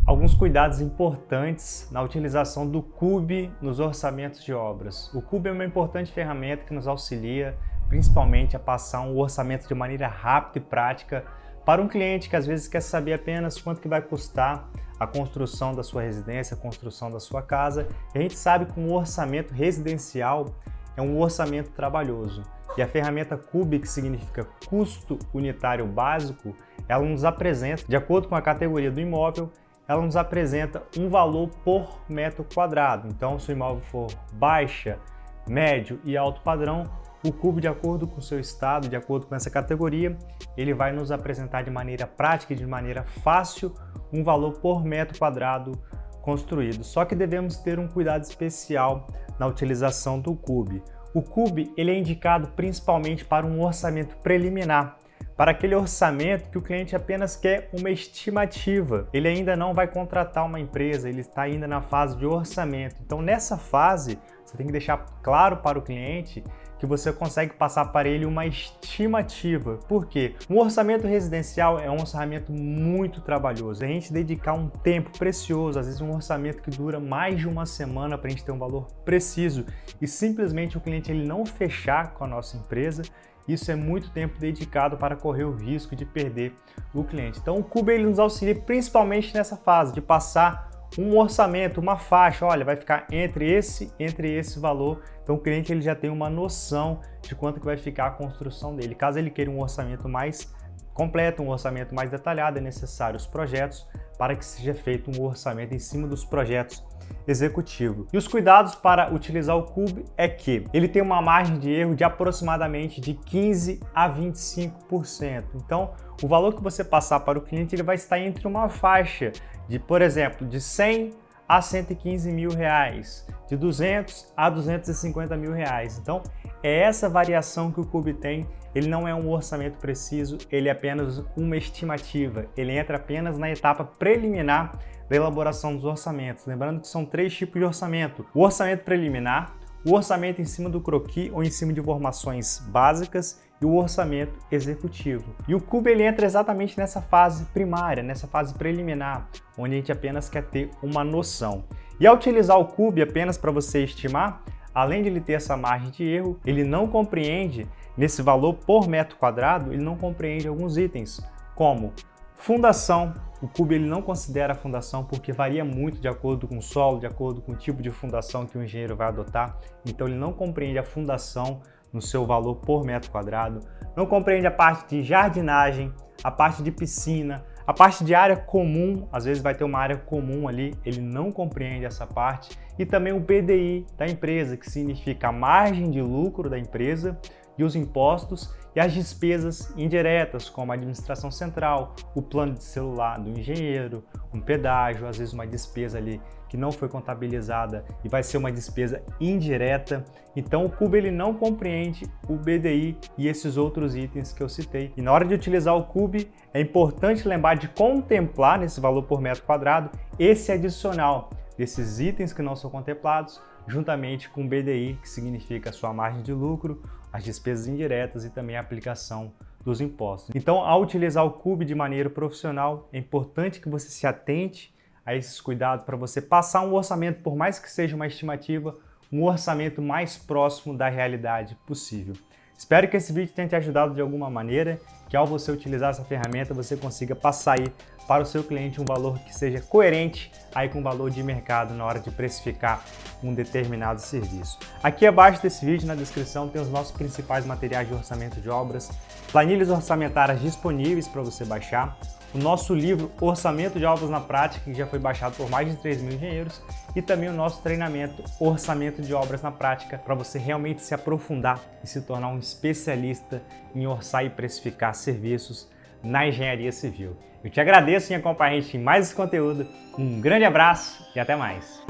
Alguns cuidados importantes na utilização do CUB nos orçamentos de obras. O CUB é uma importante ferramenta que nos auxilia principalmente a passar um orçamento de maneira rápida e prática para um cliente que às vezes quer saber apenas quanto que vai custar a construção da sua residência, a construção da sua casa. E a gente sabe que um orçamento residencial é um orçamento trabalhoso. E a ferramenta CUB, que significa custo unitário básico, ela nos apresenta, de acordo com a categoria do imóvel, ela nos apresenta um valor por metro quadrado. Então, se o imóvel for baixa, médio e alto padrão, o CUB, de acordo com o seu estado, de acordo com essa categoria, ele vai nos apresentar de maneira prática e de maneira fácil um valor por metro quadrado construído. Só que devemos ter um cuidado especial na utilização do CUB. O CUB ele é indicado principalmente para um orçamento preliminar, para aquele orçamento que o cliente apenas quer uma estimativa. Ele ainda não vai contratar uma empresa, ele está ainda na fase de orçamento. Então, nessa fase, você tem que deixar claro para o cliente que você consegue passar para ele uma estimativa. Por quê? Um orçamento residencial é um orçamento muito trabalhoso. A gente dedicar um tempo precioso, às vezes um orçamento que dura mais de uma semana para a gente ter um valor preciso e simplesmente o cliente ele não fechar com a nossa empresa, isso é muito tempo dedicado para correr o risco de perder o cliente. Então o CUB ele nos auxilia principalmente nessa fase de passar um orçamento, uma faixa, olha, vai ficar entre esse valor. Então o cliente ele já tem uma noção de quanto que vai ficar a construção dele. Caso ele queira um orçamento mais completo, um orçamento mais detalhado, é necessário os projetos para que seja feito um orçamento em cima dos projetos executivo. E os cuidados para utilizar o CUB é que ele tem uma margem de erro de aproximadamente de 15 a 25%. Então, o valor que você passar para o cliente ele vai estar entre uma faixa de, por exemplo, de 100 a 115 mil reais, de 200 a 250 mil reais. Então, é essa variação que o CUB tem. Ele não é um orçamento preciso, ele é apenas uma estimativa. Ele entra apenas na etapa preliminar da elaboração dos orçamentos. Lembrando que são 3 tipos de orçamento: o orçamento preliminar, o orçamento em cima do croquis ou em cima de informações básicas e o orçamento executivo. E o CUB ele entra exatamente nessa fase primária, nessa fase preliminar, onde a gente apenas quer ter uma noção. E ao utilizar o CUB apenas para você estimar, além de ele ter essa margem de erro, ele não compreende, nesse valor por metro quadrado, ele não compreende alguns itens, como fundação. O CUB ele não considera a fundação porque varia muito de acordo com o solo, de acordo com o tipo de fundação que o engenheiro vai adotar. Então ele não compreende a fundação no seu valor por metro quadrado, não compreende a parte de jardinagem, a parte de piscina, a parte de área comum. Às vezes vai ter uma área comum ali, ele não compreende essa parte. E também o PDI da empresa, que significa a margem de lucro da empresa, e os impostos e as despesas indiretas, como a administração central, o plano de celular do engenheiro, um pedágio, às vezes uma despesa ali que não foi contabilizada e vai ser uma despesa indireta. Então o CUB ele não compreende o BDI e esses outros itens que eu citei. E na hora de utilizar o CUB, é importante lembrar de contemplar nesse valor por metro quadrado esse adicional desses itens que não são contemplados, juntamente com o BDI, que significa a sua margem de lucro, as despesas indiretas e também a aplicação dos impostos. Então, ao utilizar o CUB de maneira profissional, é importante que você se atente a esses cuidados para você passar um orçamento, por mais que seja uma estimativa, um orçamento mais próximo da realidade possível. Espero que esse vídeo tenha te ajudado de alguma maneira, que ao você utilizar essa ferramenta você consiga passar aí para o seu cliente um valor que seja coerente aí com o valor de mercado na hora de precificar um determinado serviço. Aqui abaixo desse vídeo, na descrição, tem os nossos principais materiais de orçamento de obras, planilhas orçamentárias disponíveis para você baixar, o nosso livro Orçamento de Obras na Prática, que já foi baixado por mais de 3 mil engenheiros, e também o nosso treinamento Orçamento de Obras na Prática, para você realmente se aprofundar e se tornar um especialista em orçar e precificar serviços na engenharia civil. Eu te agradeço em acompanhar a gente em mais esse conteúdo, um grande abraço e até mais!